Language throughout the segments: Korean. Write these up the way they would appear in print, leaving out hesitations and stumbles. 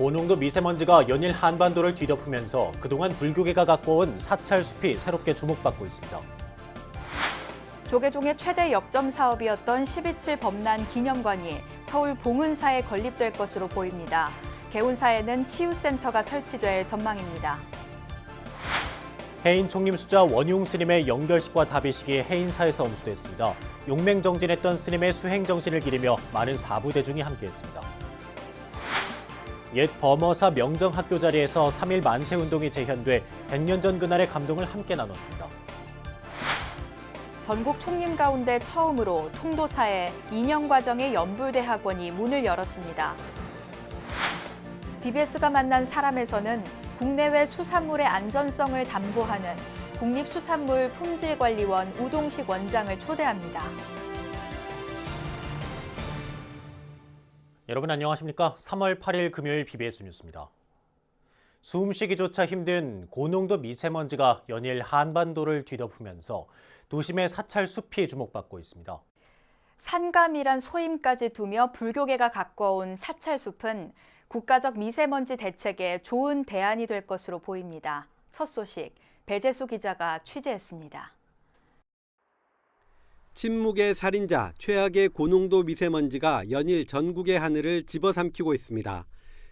고농도 미세먼지가 연일 한반도를 뒤덮으면서 그동안 불교계가 갖고 온 사찰 숲이 새롭게 주목받고 있습니다. 조계종의 최대 역점 사업이었던 12.7 범난 기념관이 서울 봉은사에 건립될 것으로 보입니다. 개운사에는 치유센터가 설치될 전망입니다. 해인 총림수자 원흉 스님의 영결식과 답의식이 해인사에서 엄수됐습니다. 용맹정진했던 스님의 수행정신을 기리며 많은 사부대중이 함께했습니다. 옛 범어사 명정학교 자리에서 3.1 만세운동이 재현돼 100년 전 그날의 감동을 함께 나눴습니다. 전국 총림 가운데 처음으로 총도사에 2년 과정의 연불대학원이 문을 열었습니다. BBS가 만난 사람에서는 국내외 수산물의 안전성을 담보하는 국립수산물 품질관리원 우동식 원장을 초대합니다. 여러분 안녕하십니까? 3월 8일 금요일 BBS 뉴스입니다. 숨쉬기조차 힘든 고농도 미세먼지가 연일 한반도를 뒤덮으면서 도심의 사찰 숲이 주목받고 있습니다. 산감이란 소임까지 두며 불교계가 가꿔온 사찰 숲은 국가적 미세먼지 대책에 좋은 대안이 될 것으로 보입니다. 첫 소식, 배재수 기자가 취재했습니다. 침묵의 살인자, 최악의 고농도 미세먼지가 연일 전국의 하늘을 집어삼키고 있습니다.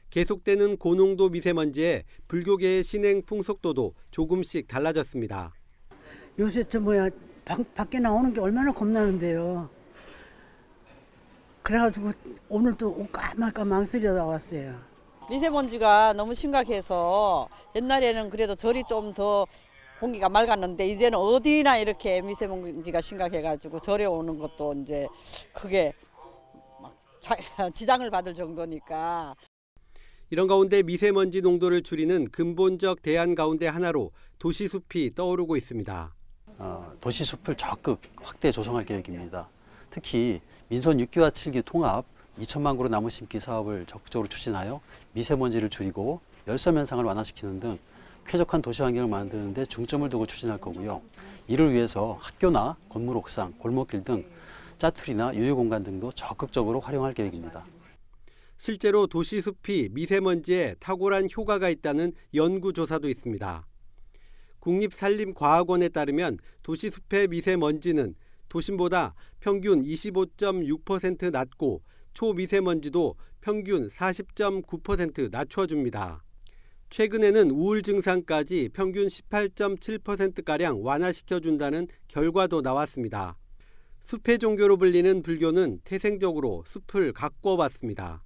계속되는 고농도 미세먼지에 불교계의 신행 풍속도도 조금씩 달라졌습니다. 요새 밖에 나오는 게 얼마나 겁나는데요. 그래가지고 오늘 또 올까 말까 망설이다 왔어요. 미세먼지가 너무 심각해서 옛날에는 그래도 절이 좀 더 공기가 맑았는데 이제는 어디나 이렇게 미세먼지가 심각해가지고 절에 오는 것도 이제 크게 막 지장을 받을 정도니까. 이런 가운데 미세먼지 농도를 줄이는 근본적 대안 가운데 하나로 도시숲이 떠오르고 있습니다. 도시숲을 적극 확대 조성할 계획입니다. 특히 민선 6기와 7기 통합 2천만 그루 나무 심기 사업을 적극적으로 추진하여 미세먼지를 줄이고 열섬 현상을 완화시키는 등 쾌적한 도시 환경을 만드는 데 중점을 두고 추진할 거고요. 이를 위해서 학교나 건물 옥상, 골목길 등 짜투리나 유휴공간 등도 적극적으로 활용할 계획입니다. 실제로 도시숲이 미세먼지에 탁월한 효과가 있다는 연구조사도 있습니다. 국립산림과학원에 따르면 도시숲의 미세먼지는 도심보다 평균 25.6% 낮고 초미세먼지도 평균 40.9% 낮춰줍니다. 최근에는 우울 증상까지 평균 18.7%가량 완화시켜준다는 결과도 나왔습니다. 숲의 종교로 불리는 불교는 태생적으로 숲을 가꿔왔습니다.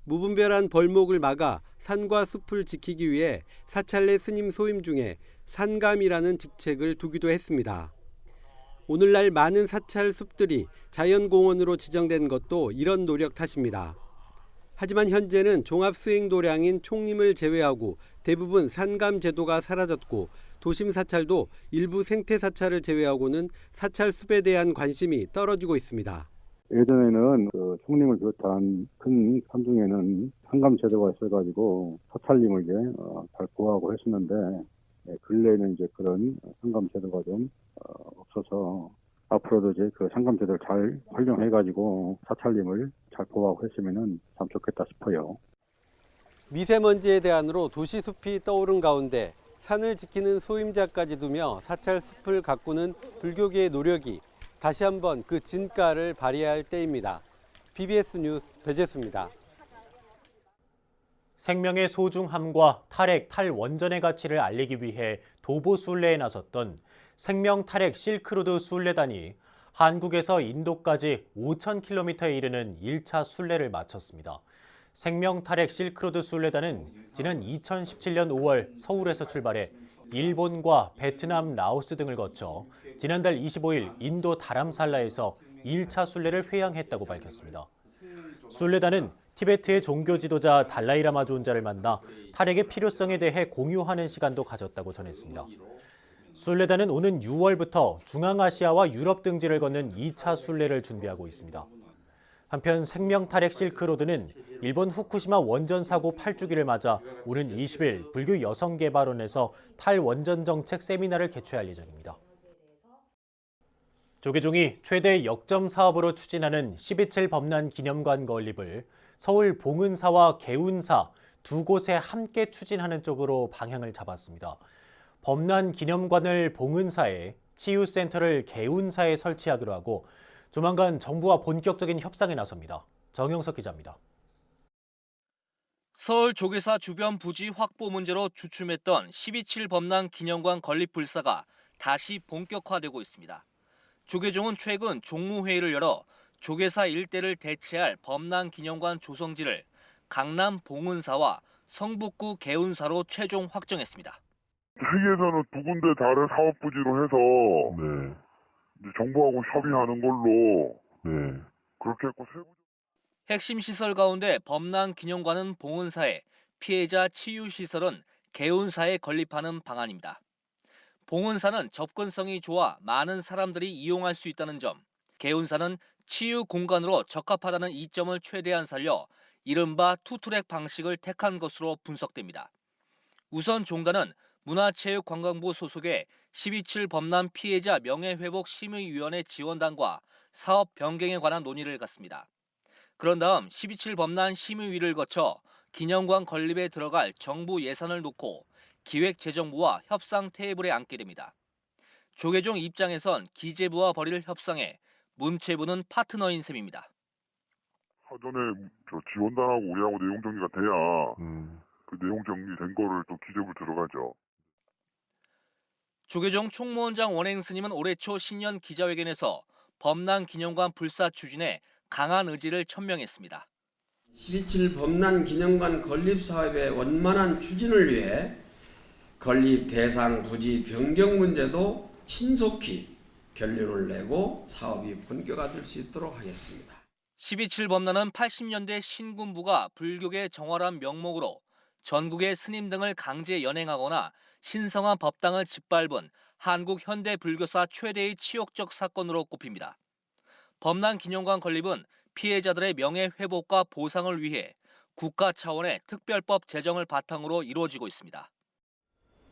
무분별한 벌목을 막아 산과 숲을 지키기 위해 사찰내 스님 소임 중에 산감이라는 직책을 두기도 했습니다. 오늘날 많은 사찰 숲들이 자연공원으로 지정된 것도 이런 노력 탓입니다. 하지만 현재는 종합수행도량인 총림을 제외하고 대부분 산감 제도가 사라졌고 도심 사찰도 일부 생태 사찰을 제외하고는 사찰 숲에 대한 관심이 떨어지고 있습니다. 예전에는 총림을 비롯한 큰 산 중에는 상감 제도가 있어가지고 사찰림을 이제 잘 보호하고 했었는데 근래에는 이제 그런 상감 제도가 좀 없어서 앞으로도 이제 그 상감 제도를 잘 활용해가지고 사찰림을 잘 보호하고 했으면은 참 좋겠다 싶어요. 미세먼지의 대안으로 도시숲이 떠오른 가운데 산을 지키는 소임자까지 두며 사찰 숲을 가꾸는 불교계의 노력이 다시 한번 그 진가를 발휘할 때입니다. BBS 뉴스 배재수입니다. 생명의 소중함과 탈핵, 탈원전의 가치를 알리기 위해 도보순례에 나섰던 생명탈핵 실크로드 순례단이 한국에서 인도까지 5,000km에 이르는 1차 순례를 마쳤습니다. 생명탈핵 실크로드 순례단은 지난 2017년 5월 서울에서 출발해 일본과 베트남, 라오스 등을 거쳐 지난달 25일 인도 다람살라에서 1차 순례를 회항했다고 밝혔습니다. 순례단은 티베트의 종교 지도자 달라이라마 존자를 만나 탈핵의 필요성에 대해 공유하는 시간도 가졌다고 전했습니다. 순례단은 오는 6월부터 중앙아시아와 유럽 등지를 걷는 2차 순례를 준비하고 있습니다. 한편 생명탈핵 실크로드는 일본 후쿠시마 원전 사고 8주기를 맞아 오는 20일 불교 여성개발원에서 탈원전 정책 세미나를 개최할 예정입니다. 조계종이 최대 역점 사업으로 추진하는 12.7 범난 기념관 건립을 서울 봉은사와 개운사 두 곳에 함께 추진하는 쪽으로 방향을 잡았습니다. 범난 기념관을 봉은사에, 치유센터를 개운사에 설치하기로 하고 조만간 정부와 본격적인 협상에 나섭니다. 정영석 기자입니다. 서울 조계사 주변 부지 확보 문제로 주춤했던 12.7 범난 기념관 건립 불사가 다시 본격화되고 있습니다. 조계종은 최근 종무회의를 열어 조계사 일대를 대체할 범난 기념관 조성지를 강남 봉은사와 성북구 개운사로 최종 확정했습니다. 회의에서는 두 군데 다른 사업 부지로 해서 이제 정부하고 협의하는 걸로 그렇게 했고 핵심 시설 가운데 범난 기념관은 봉은사에, 피해자 치유 시설은 개운사에 건립하는 방안입니다. 봉은사는 접근성이 좋아 많은 사람들이 이용할 수 있다는 점, 개운사는 치유 공간으로 적합하다는 이점을 최대한 살려 이른바 투트랙 방식을 택한 것으로 분석됩니다. 우선 종단은 문화체육관광부 소속의 12.7 범난 피해자 명예회복 심의위원회 지원단과 사업 변경에 관한 논의를 갖습니다. 그런 다음 12.7 범난 심의위를 거쳐 기념관 건립에 들어갈 정부 예산을 놓고 기획재정부와 협상 테이블에 앉게 됩니다. 조계종 입장에선 기재부와 벌일 협상에 문체부는 파트너인 셈입니다. 사전에 지원단하고 우리하고 내용 정리가 돼야 그 내용 정리된 거를 또 기재부 들어가죠. 조계종 총무원장 원행 스님은 올해 초 신년 기자회견에서 범난 기념관 불사 추진에 강한 의지를 천명했습니다. 12.7 범난 기념관 건립 사업의 원만한 추진을 위해 건립 대상 부지 변경 문제도 신속히 결론을 내고 사업이 본격화될 수 있도록 하겠습니다. 12.7 범난은 80년대 신군부가 불교계 정화란 명목으로 전국의 스님 등을 강제 연행하거나 신성한 법당을 짓밟은 한국 현대 불교사 최대의 치욕적 사건으로 꼽힙니다. 범난 기념관 건립은 피해자들의 명예 회복과 보상을 위해 국가 차원의 특별법 제정을 바탕으로 이루어지고 있습니다.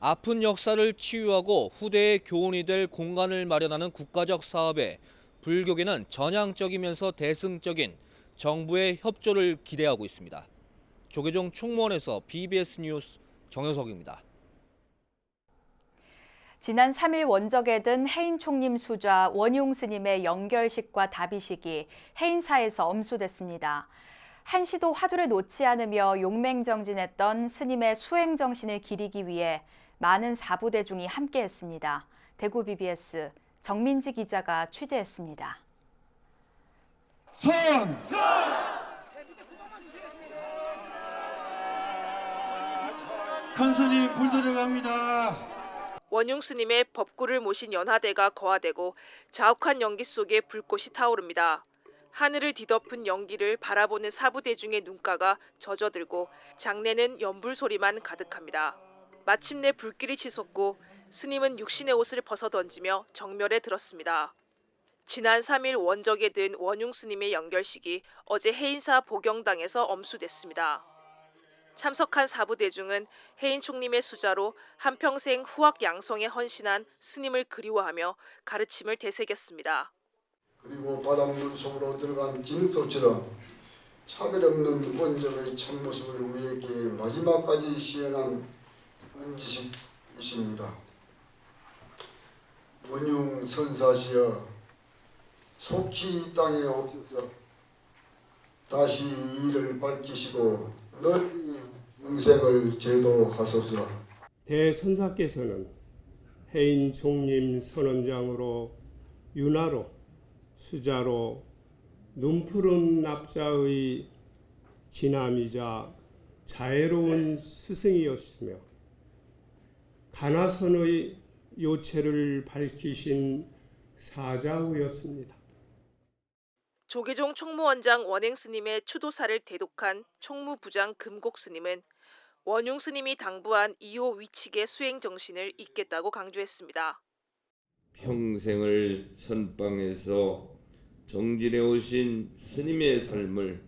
아픈 역사를 치유하고 후대의 교훈이 될 공간을 마련하는 국가적 사업에 불교계는 전향적이면서 대승적인 정부의 협조를 기대하고 있습니다. 조계종 총무원에서 BBS 뉴스 정효석입니다. 지난 3일 원적에 든 해인 총림 수좌 원용 스님의 영결식과 답의식이 해인사에서 엄수됐습니다. 한시도 화두를 놓지 않으며 용맹정진했던 스님의 수행정신을 기리기 위해 많은 사부대중이 함께했습니다. 대구 BBS 정민지 기자가 취재했습니다. 큰 스님 불 들어갑니다. 원용 스님의 법구를 모신 연화대가 거화되고 자욱한 연기 속에 불꽃이 타오릅니다. 하늘을 뒤덮은 연기를 바라보는 사부대중의 눈가가 젖어들고 장내는 연불 소리만 가득합니다. 마침내 불길이 치솟고 스님은 육신의 옷을 벗어던지며 정멸에 들었습니다. 지난 3일 원적에 든 원용 스님의 연결식이 어제 해인사 보경당에서 엄수됐습니다. 참석한 사부대중은 해인 총림의 수자로 한평생 후학 양성에 헌신한 스님을 그리워하며 가르침을 되새겼습니다. 그리고 바닷물 속으로 들어간 진흙소처럼 차별 없는 원적의 참모습을 우리에게 마지막까지 시연한 은지식이십니다. 원용 선사시여 속히 이 땅에 오셔서 다시 이 일을 밝히시고 널리 영생을 제도하소서. 대선사께서는 해인 총림 선원장으로 윤화로 수자로 눈푸른 납자의 지남이자 자애로운 스승이었으며 가나선의 요체를 밝히신 사자우였습니다. 조계종 총무원장 원행 스님의 추도사를 대독한 총무부장 금곡 스님은 원용 스님이 당부한 2호 위칙의 수행 정신을 잇겠다고 강조했습니다. 평생을 선방에서 정진해 오신 스님의 삶을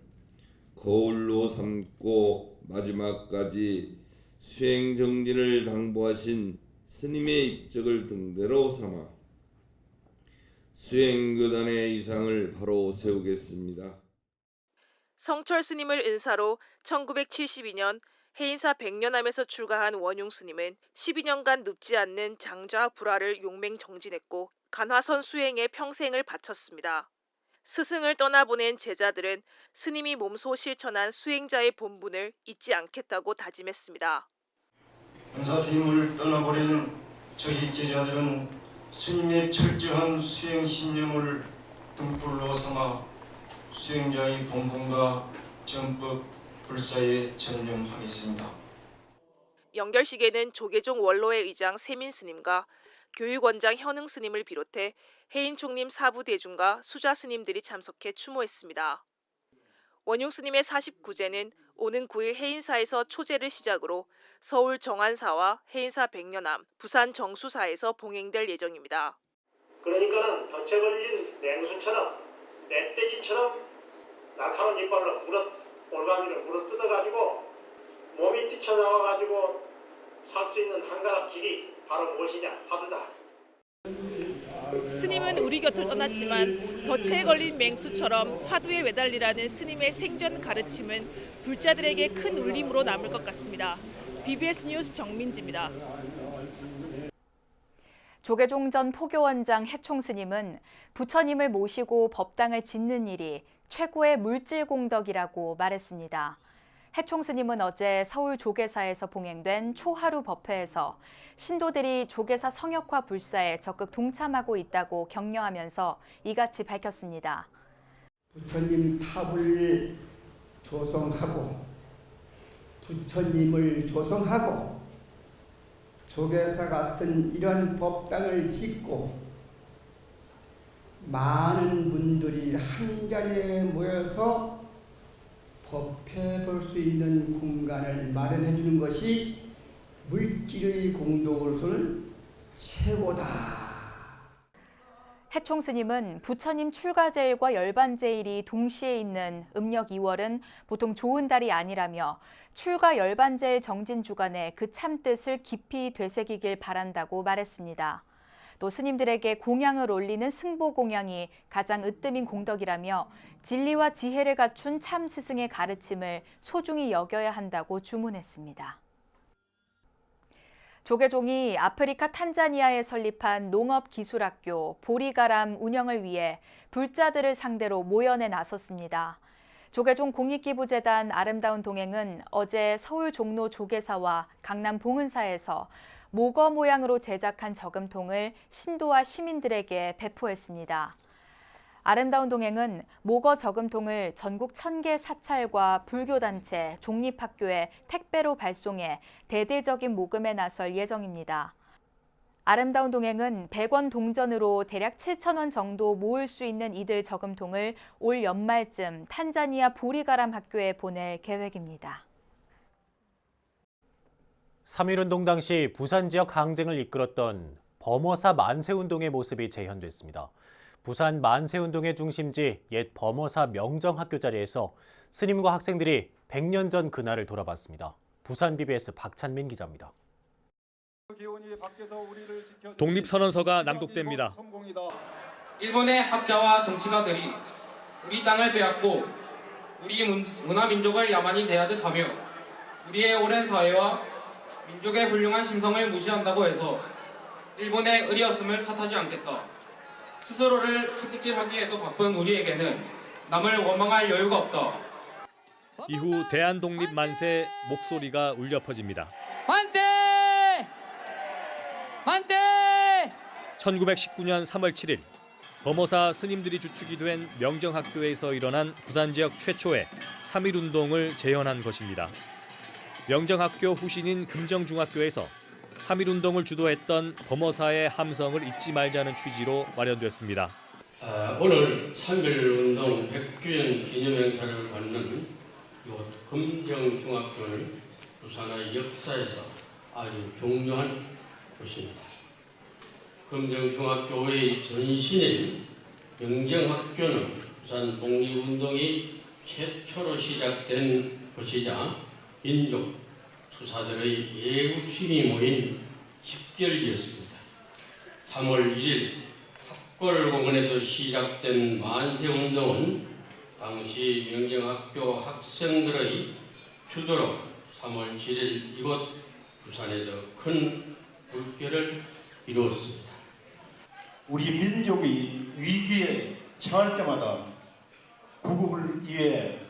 거울로 삼고 마지막까지 수행 정진을 당부하신 스님의 입적을 등대로 삼아 수행교단의 이상을 바로 세우겠습니다. 성철 스님을 은사로 1972년 해인사 백년암에서 출가한 원용 스님은 12년간 눕지 않는 장좌 불화를 용맹 정진했고 간화선 수행에 평생을 바쳤습니다. 스승을 떠나보낸 제자들은 스님이 몸소 실천한 수행자의 본분을 잊지 않겠다고 다짐했습니다. 은사 스님을 떠나보낸 저희 제자들은 스님의 철저한 수행 신념을 등불로 삼아 수행자의 본분과 정법 불사에 전념하겠습니다. 연결식에는 조계종 원로의 의장 세민 스님과 교육원장 현흥 스님을 비롯해 해인 총림 사부 대중과 수자 스님들이 참석해 추모했습니다. 원용 스님의 49제는 오는 9일 해인사에서 초제를 시작으로 서울 정안사와 해인사 백년암, 부산 정수사에서 봉행될 예정입니다. 그러니까는 덫에 걸린 맹수처럼 멧돼지처럼 날카로운 이빨로 올가미를 물어뜯어가지고 몸이 뛰쳐나와가지고 살 수 있는 한 가닥 길이 바로 무엇이냐? 화두다. 스님은 우리 곁을 떠났지만 덫에 걸린 맹수처럼 화두에 매달리라는 스님의 생전 가르침은 불자들에게 큰 울림으로 남을 것 같습니다. BBS 뉴스 정민지입니다. 조계종 전 포교원장 해총 스님은 부처님을 모시고 법당을 짓는 일이 최고의 물질 공덕이라고 말했습니다. 해총 스님은 어제 서울 조계사에서 봉행된 초하루 법회에서 신도들이 조계사 성역화 불사에 적극 동참하고 있다고 격려하면서 이같이 밝혔습니다. 부처님 탑을 조성하고 부처님을 조성하고 조계사 같은 이런 법당을 짓고 많은 분들이 한 자리에 모여서 법회 볼 수 있는 공간을 마련해 주는 것이 물질의 공덕으로서는 최고다. 해총 스님은 부처님 출가제일과 열반제일이 동시에 있는 음력 2월은 보통 좋은 달이 아니라며 출가 열반제일 정진 주간에 그 참뜻을 깊이 되새기길 바란다고 말했습니다. 또 스님들에게 공양을 올리는 승보 공양이 가장 으뜸인 공덕이라며 진리와 지혜를 갖춘 참 스승의 가르침을 소중히 여겨야 한다고 주문했습니다. 조계종이 아프리카 탄자니아에 설립한 농업기술학교 보리가람 운영을 위해 불자들을 상대로 모연에 나섰습니다. 조계종 공익기부재단 아름다운 동행은 어제 서울 종로 조계사와 강남 봉은사에서 모거 모양으로 제작한 저금통을 신도와 시민들에게 배포했습니다. 아름다운 동행은 모거 저금통을 전국 1000개 사찰과 불교단체, 종립학교에 택배로 발송해 대대적인 모금에 나설 예정입니다. 아름다운 동행은 100원 동전으로 대략 7,000원 정도 모을 수 있는 이들 저금통을 올 연말쯤 탄자니아 보리가람 학교에 보낼 계획입니다. 3.1운동 당시 부산 지역 항쟁을 이끌었던 범어사 만세운동의 모습이 재현됐습니다. 부산 만세운동의 중심지 옛 범어사 명정학교 자리에서 스님과 학생들이 100년 전 그날을 돌아봤습니다. 부산 BBS 박찬민 기자입니다. 독립선언서가 낭독됩니다. 일본의 학자와 정치가들이 우리 땅을 빼앗고 우리 문화민족을 야만이 대하듯 하며 우리의 오랜 사회와 민족의 훌륭한 심성을 무시한다고 해서 일본의 의리였음을 탓하지 않겠다. 스스로를 채찍질하기에도 바쁜 우리에게는 남을 원망할 여유가 없다. 이후 대한독립 만세 목소리가 울려 퍼집니다. 만세! 만세! 1919년 3월 7일 범어사 스님들이 주축이 된 명정학교에서 일어난 부산 지역 최초의 3.1운동을 재현한 것입니다. 명정학교 후신인 금정중학교에서 3.1운동을 주도했던 범어사의 함성을 잊지 말자는 취지로 마련됐습니다. 오늘 3.1운동 100주년 기념행사를 갖는 금정중학교는 부산의 역사에서 아주 중요한 곳입니다. 금정중학교의 전신인 명정학교는 부산 독립운동이 최초로 시작된 곳이자 민족 투사들의 예우층이 모인 집결지였습니다. 3월 1일 탑골공원에서 시작된 만세운동은 당시 명정학교 학생들의 주도로 3월 7일 이곳 부산에서 큰 물결을 이루었습니다. 우리 민족이 위기에 처할 때마다 구국을 위해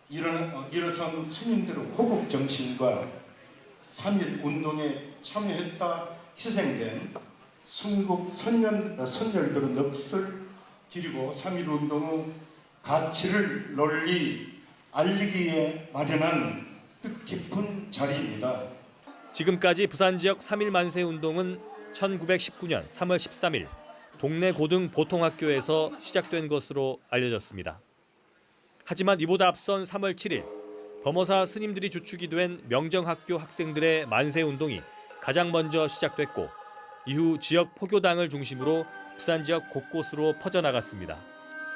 일어선 스님들의 호국 정신과 3.1 운동에 참여했다 희생된 순국 선열들의 넋을 기리고 3.1 운동의 가치를 널리 알리기 위해 마련한 뜻깊은 자리입니다. 지금까지 부산 지역 3.1 만세 운동은 1919년 3월 13일 동네 고등 보통학교에서 시작된 것으로 알려졌습니다. 하지만 이보다 앞선 3월 7일 범어사 스님들이 주축이 된 명정학교 학생들의 만세 운동이 가장 먼저 시작됐고 이후 지역 포교당을 중심으로 부산 지역 곳곳으로 퍼져나갔습니다.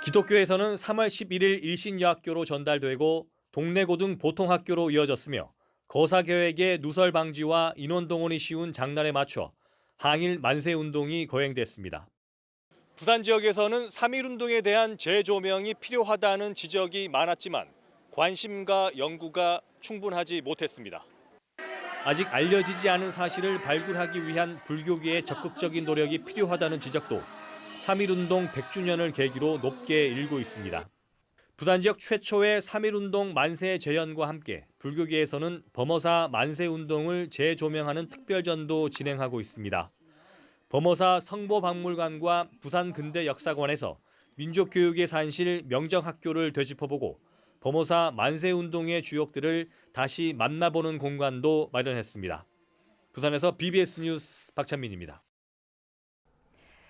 기독교에서는 3월 11일 일신여학교로 전달되고 동네 고등 보통학교로 이어졌으며 거사교역의 누설 방지와 인원 동원이 쉬운 장날에 맞춰 항일 만세 운동이 거행됐습니다. 부산 지역에서는 3.1 운동에 대한 재조명이 필요하다는 지적이 많았지만 관심과 연구가 충분하지 못했습니다. 아직 알려지지 않은 사실을 발굴하기 위한 불교계의 적극적인 노력이 필요하다는 지적도 3.1 운동 100주년을 계기로 높게 일고 있습니다. 부산 지역 최초의 3.1 운동 만세 재연과 함께 불교계에서는 범어사 만세 운동을 재조명하는 특별전도 진행하고 있습니다. 범어사 성보박물관과 부산 근대역사관에서 민족교육의 산실 명정학교를 되짚어보고 범어사 만세 운동의 주역들을 다시 만나보는 공간도 마련했습니다. 부산에서 BBS 뉴스 박찬민입니다.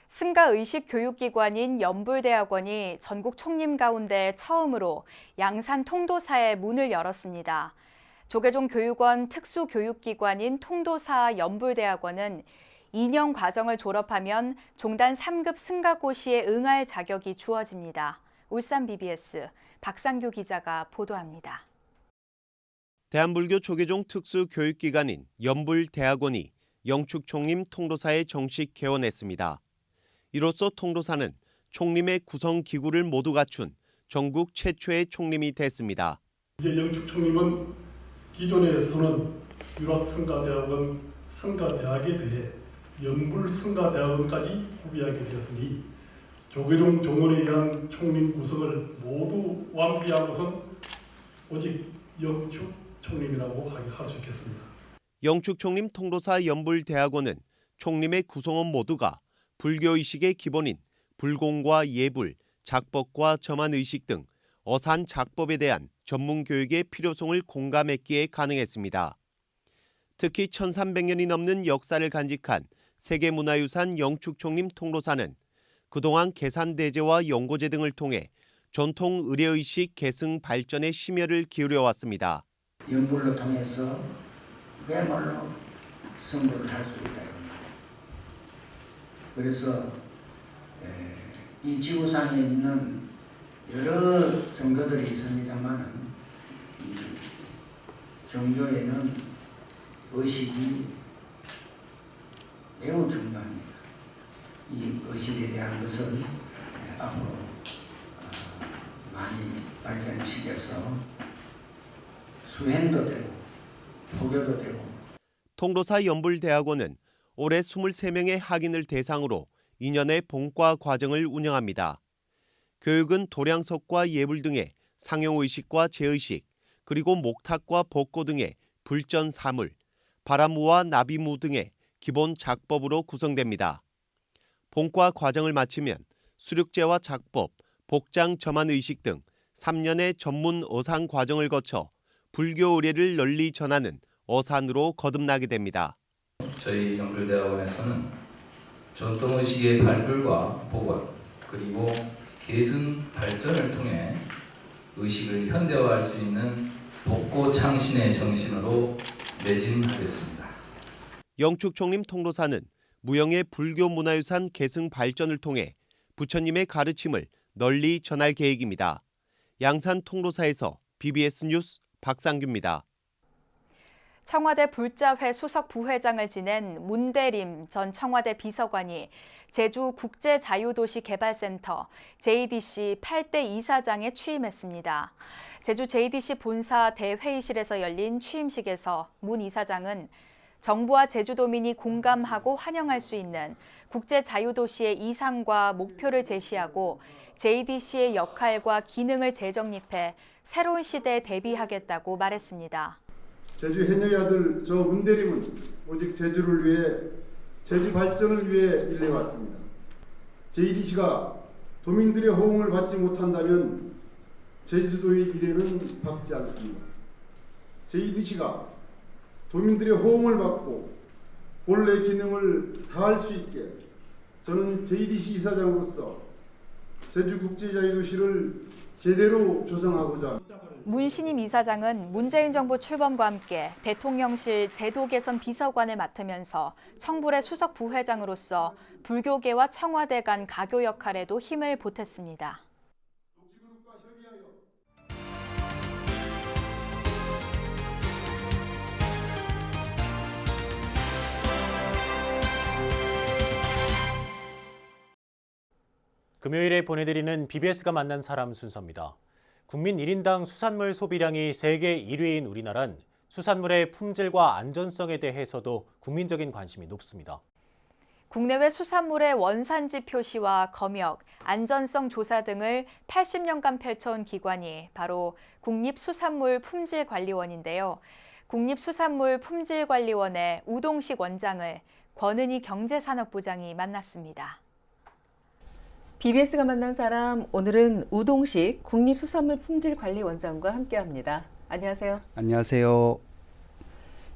승가의식 교육기관인 연불대학원이 전국 총림 가운데 처음으로 양산 통도사에 문을 열었습니다. 조계종 교육원 특수교육기관인 통도사 연불대학원은 2년 과정을 졸업하면 종단 3급 승가고시에 응할 자격이 주어집니다. 울산 BBS 박상규 기자가 보도합니다. 대한불교 조계종 특수교육기관인 연불대학원이 영축총림 통도사에 정식 개원했습니다. 이로써 통도사는 총림의 구성기구를 모두 갖춘 전국 최초의 총림이 됐습니다. 이제 영축총림은 기존에서는 유락승가대학원 승가대학에 대해 연불승가대학원까지 구비하게 되었으니 조계종 종원에 의한 총림 구성을 모두 완비하고선 오직 영축총림이라고 할 수 있겠습니다. 영축총림 통도사 연불대학원은 총림의 구성원 모두가 불교의식의 기본인 불공과 예불, 작법과 점안의식 등 어산 작법에 대한 전문교육의 필요성을 공감했기에 가능했습니다. 특히 1300년이 넘는 역사를 간직한 세계문화유산 영축총림 통도사는 그동안 계산대제와 연고제 등을 통해 전통 의례의식 계승 발전에 심혈을 기울여왔습니다. 연불로 통해서 그야말로 선거를 할 수 있다. 그래서 이 지구상에 있는 여러 종교들이 있습니다만 종교에는 의식이 매우 중요합니다. 이 의식에 대한 것을 앞으로 많이 발전시켜서 수행도 되고 포교도 되고. 통도사 연불대학원은 올해 23명의 학인을 대상으로 2년의 본과 과정을 운영합니다. 교육은 도량석과 예불 등의 상용의식과 제의식, 그리고 목탁과 벚고 등의 불전 사물, 바라무와 나비무 등의 기본 작법으로 구성됩니다. 본과 과정을 마치면 수륙제와 작법, 복장 점안의식 등 3년의 전문 어산 과정을 거쳐 불교 의례를 널리 전하는 어산으로 거듭나게 됩니다. 저희 연불대학원에서는 전통의식의 발굴과 복원, 그리고 계승 발전을 통해 의식을 현대화할 수 있는 복고 창신의 정신으로 매진하겠습니다. 영축총림 통도사는 무형의 불교 문화유산 계승 발전을 통해 부처님의 가르침을 널리 전할 계획입니다. 양산 통도사에서 BBS 뉴스 박상규입니다. 청와대 불자회 수석 부회장을 지낸 문대림 전 청와대 비서관이 제주 국제자유도시개발센터 JDC 8대 이사장에 취임했습니다. 제주 JDC 본사 대회의실에서 열린 취임식에서 문 이사장은 정부와 제주도민이 공감하고 환영할 수 있는 국제자유도시의 이상과 목표를 제시하고 JDC의 역할과 기능을 재정립해 새로운 시대에 대비하겠다고 말했습니다. 제주 해녀의 아들 저 문대림은 오직 제주를 위해 제주 발전을 위해 일해왔습니다. JDC가 도민들의 호응을 받지 못한다면 제주도의 미래는 밝지 않습니다. JDC가 도민들의 호응을 받고 본래 기능을 다할 수 있게 저는 JDC 이사장으로서 제주국제자유도시를 제대로 조성하고자 합니다. 문 신임 이사장은 문재인 정부 출범과 함께 대통령실 제도 개선 비서관을 맡으면서 청불의 수석 부회장으로서 불교계와 청와대 간 가교 역할에도 힘을 보탰습니다. 금요일에 보내드리는 BBS가 만난 사람 순서입니다. 국민 1인당 수산물 소비량이 세계 1위인 우리나라는 수산물의 품질과 안전성에 대해서도 국민적인 관심이 높습니다. 국내외 수산물의 원산지 표시와 검역, 안전성 조사 등을 80년간 펼쳐온 기관이 바로 국립수산물품질관리원인데요. 국립수산물품질관리원의 우동식 원장을 권은희 경제산업부장이 만났습니다. BBS가 만난 사람, 오늘은 우동식 국립수산물품질관리원장과 함께합니다. 안녕하세요. 안녕하세요.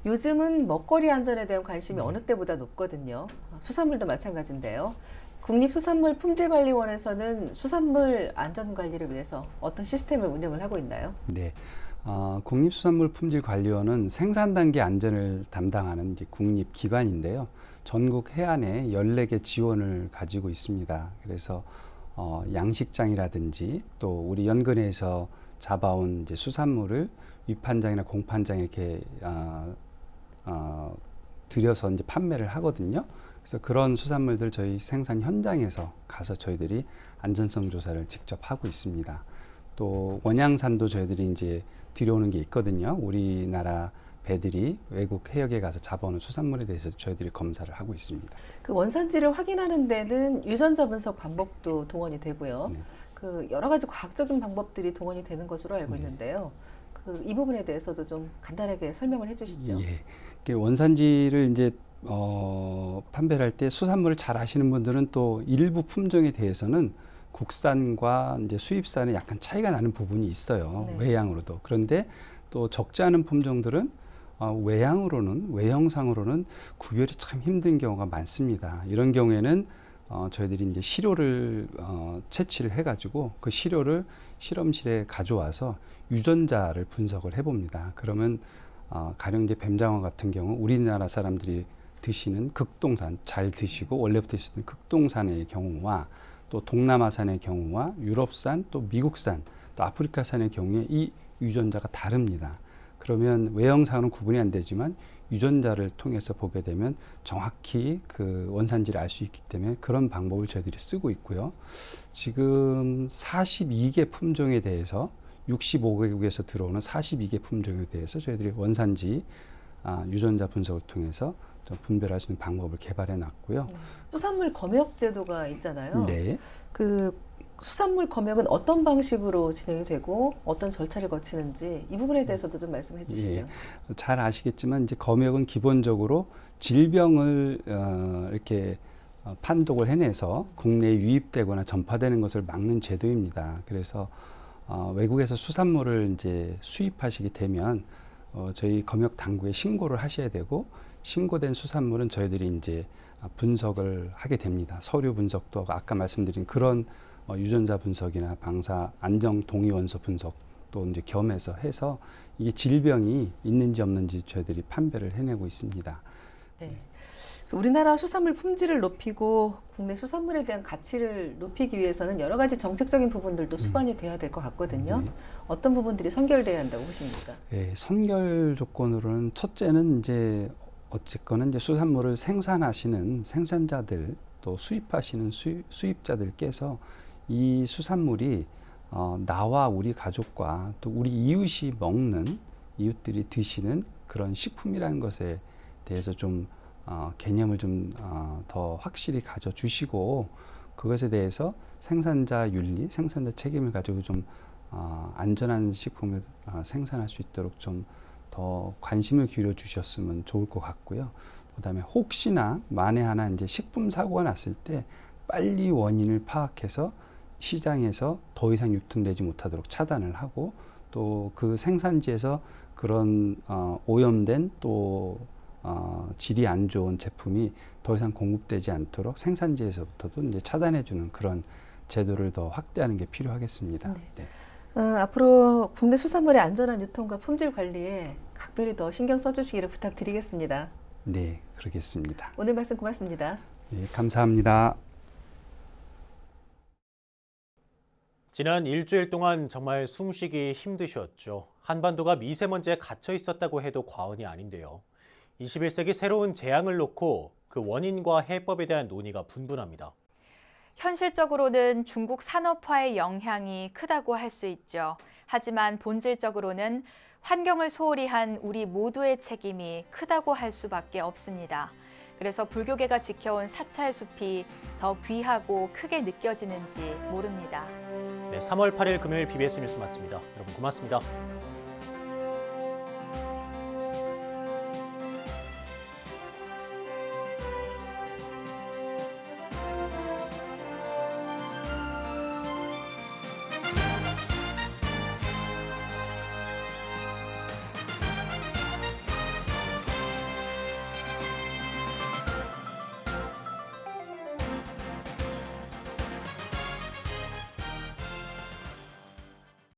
요즘은 먹거리 안전에 대한 관심이 어느 때보다 높거든요. 수산물도 마찬가지인데요. 국립수산물품질관리원에서는 수산물 안전관리를 위해서 어떤 시스템을 운영을 하고 있나요? 네. 국립수산물품질관리원은 생산 단계 안전을 담당하는 이제 국립기관인데요. 전국 해안에 14개 지원을 가지고 있습니다. 그래서 양식장이라든지 또 우리 연근에서 잡아온 이제 수산물을 위판장이나 공판장에 이렇게 들여서 이제 판매를 하거든요. 그래서 그런 수산물들 저희 생산 현장에서 가서 저희들이 안전성 조사를 직접 하고 있습니다. 또 원양산도 저희들이 이제 들여오는 게 있거든요. 우리나라 배들이 외국 해역에 가서 잡아오는 수산물에 대해서 저희들이 검사를 하고 있습니다. 그 원산지를 확인하는 데는 유전자 분석 방법도 동원이 되고요. 네. 그 여러 가지 과학적인 방법들이 동원이 되는 것으로 알고 네. 있는데요. 이 부분에 대해서도 좀 간단하게 설명을 해주시죠. 예. 원산지를 이제 판별을 할 때 수산물을 잘 아시는 분들은 또 일부 품종에 대해서는 국산과 이제 수입산에 약간 차이가 나는 부분이 있어요. 네. 외양으로도. 그런데 또 적지 않은 품종들은 외형상으로는 구별이 참 힘든 경우가 많습니다. 이런 경우에는 저희들이 이제 시료를 채취를 해가지고 그 시료를 실험실에 가져와서 유전자를 분석을 해봅니다. 그러면 가령 이제 뱀장어 같은 경우 우리나라 사람들이 드시는 극동산, 잘 드시고 원래부터 있었던 극동산의 경우와 또 동남아산의 경우와 유럽산, 또 미국산, 또 아프리카산의 경우에 이 유전자가 다릅니다. 그러면 외형상으로는 구분이 안 되지만 유전자를 통해서 보게 되면 정확히 그 원산지를 알 수 있기 때문에 그런 방법을 저희들이 쓰고 있고요. 지금 42개 품종에 대해서 65개국에서 들어오는 42개 품종에 대해서 저희들이 원산지 유전자 분석을 통해서 좀 분별할 수 있는 방법을 개발해 놨고요. 수산물 검역 제도가 있잖아요. 네. 그 수산물 검역은 어떤 방식으로 진행이 되고 어떤 절차를 거치는지 이 부분에 대해서도 좀 말씀해 주시죠. 예. 잘 아시겠지만 이제 검역은 기본적으로 질병을 이렇게 판독을 해내서 국내에 유입되거나 전파되는 것을 막는 제도입니다. 그래서 외국에서 수산물을 이제 수입하시게 되면 저희 검역 당국에 신고를 하셔야 되고 신고된 수산물은 저희들이 이제 분석을 하게 됩니다. 서류 분석도 하고 아까 말씀드린 그런 유전자 분석이나 방사 안정 동위 원소 분석도 이제 겸해서 해서 이게 질병이 있는지 없는지 저희들이 판별을 해내고 있습니다. 네. 우리나라 수산물 품질을 높이고 국내 수산물에 대한 가치를 높이기 위해서는 여러 가지 정책적인 부분들도 수반이 돼야 될 것 같거든요. 어떤 부분들이 선결돼야 한다고 보십니까? 예, 선결 조건으로는 첫째는 이제 어쨌거나 이제 수산물을 생산하시는 생산자들 또 수입하시는 수입자들께서 이 수산물이 나와 우리 가족과 또 우리 이웃이 먹는 이웃들이 드시는 그런 식품이라는 것에 대해서 좀 개념을 좀 더 확실히 가져주시고 그것에 대해서 생산자 윤리, 생산자 책임을 가지고 좀 안전한 식품을 생산할 수 있도록 좀 더 관심을 기울여 주셨으면 좋을 것 같고요. 그다음에 혹시나 만에 하나 이제 식품 사고가 났을 때 빨리 원인을 파악해서 시장에서 더 이상 유통되지 못하도록 차단을 하고 또 그 생산지에서 그런 오염된 또 질이 안 좋은 제품이 더 이상 공급되지 않도록 생산지에서부터도 이제 차단해주는 그런 제도를 더 확대하는 게 필요하겠습니다. 네. 앞으로 국내 수산물의 안전한 유통과 품질 관리에 각별히 더 신경 써주시기를 부탁드리겠습니다. 네, 그러겠습니다. 오늘 말씀 고맙습니다. 네, 감사합니다. 지난 일주일 동안 정말 숨쉬기 힘드셨죠. 한반도가 미세먼지에 갇혀 있었다고 해도 과언이 아닌데요. 21세기 새로운 재앙을 놓고 그 원인과 해법에 대한 논의가 분분합니다. 현실적으로는 중국 산업화의 영향이 크다고 할 수 있죠. 하지만 본질적으로는 환경을 소홀히 한 우리 모두의 책임이 크다고 할 수밖에 없습니다. 그래서 불교계가 지켜온 사찰숲이 더 귀하고 크게 느껴지는지 모릅니다. 네, 3월 8일 금요일 BBS 뉴스 마칩니다. 여러분 고맙습니다.